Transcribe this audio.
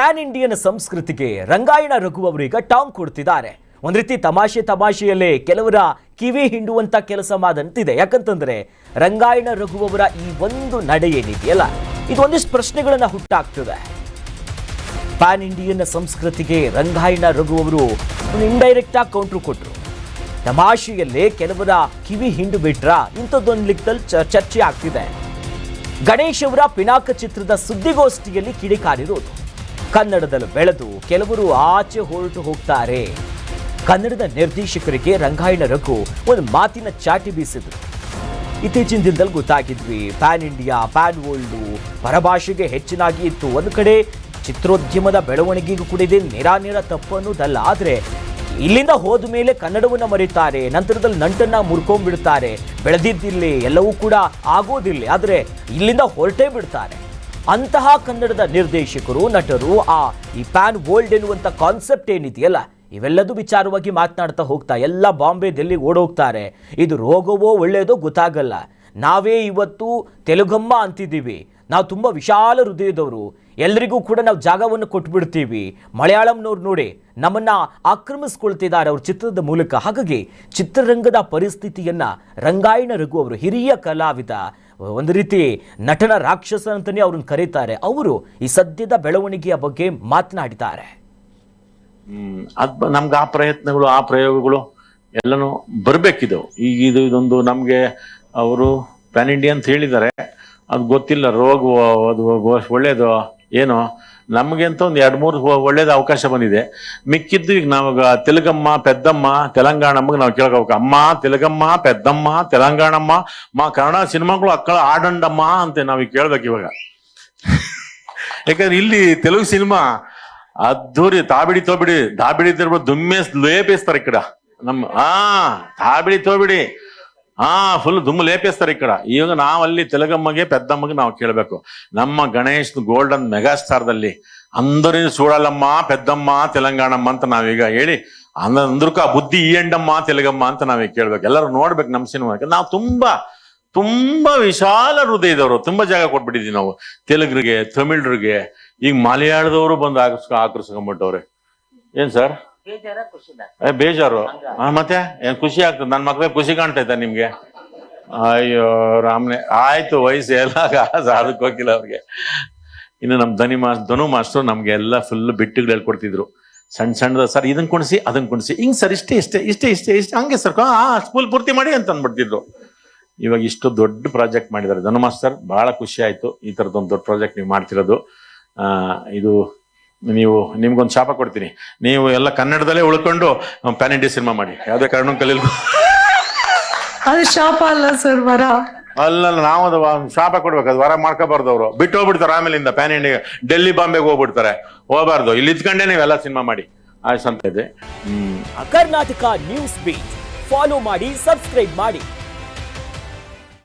PAN Indian ಸಂಸ್ಕೃತಿಗೆ ರಂಗಾಯಣ ರಘು ಅವರು ಈಗ ಟಾಂಗ್ ಕೊಡ್ತಿದ್ದಾರೆ. ಒಂದ್ ರೀತಿ ತಮಾಷೆಯಲ್ಲೇ ಕೆಲವರ ಕಿವಿ ಹಿಂಡುವಂತ ಕೆಲಸ ಮಾಡಂತಿದೆ. ಯಾಕಂತಂದ್ರೆ ರಂಗಾಯಣ ರಘು ಅವರ ಈ ಒಂದು ನಡೆ ಏನಿದೆಯಲ್ಲ, ಇದು ಒಂದಿಷ್ಟು ಪ್ರಶ್ನೆಗಳನ್ನ ಹುಟ್ಟಾಕ್ತಿದೆ. ಪ್ಯಾನ್ ಇಂಡಿಯನ್ ಸಂಸ್ಕೃತಿಗೆ ರಂಗಾಯಣ ರಘು ಅವರು ಇಂಡೈರೆಕ್ಟ್ ಆಗಿ ಕೌಂಟ್ರು ಕೊಟ್ಟರು. ತಮಾಷೆಯಲ್ಲೇ ಕೆಲವರ ಕಿವಿ ಹಿಂಡು ಬಿಟ್ರ ಇಂಥದ್ದೊಂದು ಲಿಕ್ಕದಲ್ಲಿ ಚರ್ಚೆ ಆಗ್ತಿದೆ. ಗಣೇಶ್ ಅವರ ಪಿನಾಕ ಚಿತ್ರದ ಸುದ್ದಿಗೋಷ್ಠಿಯಲ್ಲಿ ಕಿಡಿಕಾರಿರೋದು. ಕನ್ನಡದಲ್ಲಿ ಬೆಳೆದು ಕೆಲವರು ಆಚೆ ಹೊರಟು ಹೋಗ್ತಾರೆ. ಕನ್ನಡದ ನಿರ್ದೇಶಕರಿಗೆ ರಂಗಾಯಣ ರಘು ಒಂದು ಮಾತಿನ ಚಾಟಿ ಬೀಸಿದ್ರು. ಇತ್ತೀಚಿನ ದಿನದಲ್ಲಿ ಗೊತ್ತಾಗಿದ್ವಿ, ಪ್ಯಾನ್ ಇಂಡಿಯಾ, ಪ್ಯಾನ್ ವರ್ಲ್ಡು ಪರಭಾಷೆಗೆ ಹೆಚ್ಚಿನಾಗಿ ಇತ್ತು. ಒಂದು ಕಡೆ ಚಿತ್ರೋದ್ಯಮದ ಬೆಳವಣಿಗೆಗೂ ಕೂಡ ಇದೆ ನೇರ ತಪ್ಪು ಅನ್ನೋದಲ್ಲ. ಆದರೆ ಇಲ್ಲಿಂದ ಹೋದ ಮೇಲೆ ಕನ್ನಡವನ್ನು ಮರೀತಾರೆ, ನಂತರದಲ್ಲಿ ನಂಟನ್ನ ಮುರ್ಕೊಂಡ್ಬಿಡ್ತಾರೆ. ಬೆಳೆದಿದ್ದಿಲ್ಲಿ ಎಲ್ಲವೂ ಕೂಡ ಆಗೋದಿಲ್ಲ, ಆದರೆ ಇಲ್ಲಿಂದ ಹೊರಟೇ ಬಿಡ್ತಾರೆ. ಅಂತಹ ಕನ್ನಡದ ನಿರ್ದೇಶಕರು, ನಟರು ಈ ಪ್ಯಾನ್ ವರ್ಲ್ಡ್ ಎನ್ನುವಂಥ ಕಾನ್ಸೆಪ್ಟ್ ಏನಿದೆಯಲ್ಲ, ಇವೆಲ್ಲದೂ ವಿಚಾರವಾಗಿ ಮಾತನಾಡ್ತಾ ಹೋಗ್ತಾ ಎಲ್ಲ ಬಾಂಬೆ ಡೆಲ್ಲಿ ಓಡೋಗ್ತಾರೆ. ಇದು ರೋಗವೋ ಒಳ್ಳೆಯದೋ ಗೊತ್ತಾಗಲ್ಲ. ನಾವೇ ಇವತ್ತು ತೆಲುಗಮ್ಮ ಅಂತಿದ್ದೀವಿ, ನಾವು ತುಂಬ ವಿಶಾಲ ಹೃದಯದವರು, ಎಲ್ರಿಗೂ ಕೂಡ ನಾವು ಜಾಗವನ್ನು ಕೊಟ್ಬಿಡ್ತೀವಿ. ಮಲಯಾಳಂನವ್ರು ನೋಡಿ ನಮ್ಮನ್ನು ಆಕ್ರಮಿಸ್ಕೊಳ್ತಿದ್ದಾರೆ ಅವ್ರ ಚಿತ್ರದ ಮೂಲಕ. ಹಾಗಾಗಿ ಚಿತ್ರರಂಗದ ಪರಿಸ್ಥಿತಿಯನ್ನು ರಂಗಾಯಣ ರಘು ಅವರು ಹಿರಿಯ ಕಲಾವಿದ, ಒಂದು ರೀತಿ ನಟನ ರಾಕ್ಷಸ ಅಂತಲೇ ಅವ್ರನ್ನ ಕರೀತಾರೆ. ಅವರು ಈ ಸದ್ಯದ ಬೆಳವಣಿಗೆಯ ಬಗ್ಗೆ ಮಾತನಾಡಿದ್ದಾರೆ. ನಮ್ಗೆ ಆ ಪ್ರಯತ್ನಗಳು, ಆ ಪ್ರಯೋಗಗಳು ಎಲ್ಲನೂ ಬರಬೇಕಿದ್ದವು. ಈಗ ಇದೊಂದು ನಮಗೆ ಅವರು ಪ್ಯಾನ್ ಇಂಡಿಯಾ ಅಂತ ಹೇಳಿದ್ದಾರೆ, ಅದು ಗೊತ್ತಿಲ್ಲ ರೋಗ ಅದು ಒಳ್ಳೇದು ಏನೋ. ನಮಗೆ ಅಂತ ಒಂದು 2-3 ಒಳ್ಳೇದು ಅವಕಾಶ ಬಂದಿದೆ. ಮಿಕ್ಕಿದ್ದು ಈಗ ನಾವಾಗ ತೆಲುಗಮ್ಮ, ಪೆದ್ದಮ್ಮ, ತೆಲಂಗಾಣಮ್ಮಗೆ ನಾವು ಕೇಳ್ಕೋಬೇಕು. ಅಮ್ಮ ತೆಲುಗಮ್ಮ, ಪೆದ್ದಮ್ಮ, ತೆಲಂಗಾಣಮ್ಮ, ಕನ್ನಡ ಸಿನಿಮಾಗಳು ಅಕ್ಕಳ ಆಡಂಡಮ್ಮ ಅಂತ ನಾವೀಗ ಕೇಳ್ಬೇಕು ಇವಾಗ. ಯಾಕಂದ್ರೆ ಇಲ್ಲಿ ತೆಲುಗು ಸಿನಿಮಾ ಅದ್ದೂರಿ ತಾಬಿಡಿ ತೋಬಿಡಿ, ದಾಬಿಡಿ ದುಮ್ಮೇಸ್ ಲೇಪಿಸ್ತಾರೆ ಈ ಕಡೆ. ತಾಬಿಡಿ ತೋಬಿಡಿ ಫುಲ್ ದುಮ್ಮು ಲೇಪಿಸ್ತಾರೆ ಈ ಕಡೆ. ಇವಾಗ ನಾವಲ್ಲಿ ತೆಲುಗಮ್ಮಗೆ, ಪೆದ್ದಮ್ಮಗೆ ನಾವು ಕೇಳಬೇಕು. ನಮ್ಮ ಗಣೇಶ್ ಗೋಲ್ಡನ್ ಮೆಗಾಸ್ಟಾರ್ದಲ್ಲಿ ಅಂದರಿನ ಸೂಡಲಮ್ಮ, ಪೆದ್ದಮ್ಮ, ತೆಲಂಗಾಣಮ್ಮ ಅಂತ ನಾವೀಗ ಹೇಳಿ ಅಂದ್ರಕ ಬುದ್ಧಿ ಈ ಎಂಡಮ್ಮ, ತೆಲುಗಮ್ಮ ಅಂತ ನಾವೀಗ ಕೇಳ್ಬೇಕು. ಎಲ್ಲರೂ ನೋಡ್ಬೇಕು ನಮ್ಮ ಸಿನಿಮಾಕ್ಕೆ. ನಾವು ತುಂಬಾ ವಿಶಾಲ ಹೃದಯದವರು, ತುಂಬಾ ಜಾಗ ಕೊಟ್ಬಿಟ್ಟಿದೀವಿ ನಾವು ತೆಲುಗರಿಗೆ, ತಮಿಳ್ರಿಗೆ. ಈಗ ಮಲಯಾಳದವರು ಬಂದು ಆಕರ್ಸ್ಕೊಂಡ್ಬಿಟ್ಟವ್ರೆ. ಏನ್ ಸರ್ ಬೇಜಾರು? ಮತ್ತೆ ಏನ್ ಖುಷಿ ಆಗ್ತದೆ? ನನ್ನ ಮಕ್ಳಿಗೆ ಖುಷಿ ಕಾಣ್ತೈತ ನಿಮ್ಗೆ? ಅಯ್ಯೋ ರಾಮ್ನೆ, ಆಯ್ತು ವಯಸ್ಸು ಎಲ್ಲ ಅದಕ್ಕೆ ಹೋಗಿಲ್ಲ ಅವ್ರಿಗೆ. ಇನ್ನು ನಮ್ ಧನು ಮಾಸ್ಟರ್ ನಮ್ಗೆ ಎಲ್ಲ ಫುಲ್ ಬಿಟ್ಟುಗಳು ಹೇಳ್ಕೊಡ್ತಿದ್ರು. ಸಣ್ಣದ ಸರ್ ಇದನ್ನ ಕುಣಿಸಿ, ಅದನ್ನ ಕುಣಿಸಿ, ಹಿಂಗ್ ಸರ್ ಇಷ್ಟೇ ಹಂಗೆ ಸರ್ ಸ್ಕೂಲ್ ಪೂರ್ತಿ ಮಾಡಿ ಅಂತ ಅಂದ್ಬಿಡ್ತಿದ್ರು. ಇವಾಗ ಇಷ್ಟು ದೊಡ್ಡ ಪ್ರಾಜೆಕ್ಟ್ ಮಾಡಿದ್ದಾರೆ ಧನು ಮಾಸ್ಟರ್. ಬಹಳ ಖುಷಿ ಆಯ್ತು ಈ ತರದೊಂದು ದೊಡ್ಡ ಪ್ರಾಜೆಕ್ಟ್ ನೀವು ಮಾಡ್ತಿರೋದು. ಇದು ನಿಮ್ಗೊಂದು ಶಾಪ ಕೊಡ್ತೀನಿ, ನೀವು ಎಲ್ಲ ಕನ್ನಡದಲ್ಲೇ ಉಳ್ಕೊಂಡು ಪ್ಯಾನ್ ಇಂಡಿಯಾ ಸಿನಿಮಾ ಮಾಡಿ. ಯಾವ್ದೇ ಕಾರಣ ಕಲೀಲ್. ಅದು ಶಾಪ ಅಲ್ಲ ಸರ್, ವರ. ಅಲ್ಲ, ನಾವು ಅದು ಶಾಪ ಕೊಡ್ಬೇಕು. ಅದು ವರ ಮಾಡ್ಕೋಬಾರ್ದು. ಅವರು ಬಿಟ್ಟು ಹೋಗ್ಬಿಡ್ತಾರೆ. ಆಮೇಲಿಂದ ಪ್ಯಾನ್ ಇಂಡಿಯಾ ಡೆಲ್ಲಿ ಬಾಂಬೆಗೆ ಹೋಗ್ಬಿಡ್ತಾರೆ. ಹೋಗ್ಬಾರ್ದು, ಇಲ್ಲಿ ಇದ್ಕೊಂಡೇ ನೀವೆಲ್ಲ ಸಿನಿಮಾ ಮಾಡಿ ಆಯ್ತು ಅಂತ ಇದೆ. ಕರ್ನಾಟಕ ನ್ಯೂಸ್ ಬೀಟ್ ಫಾಲೋ ಮಾಡಿ, ಸಬ್ಸ್ಕ್ರೈಬ್ ಮಾಡಿ.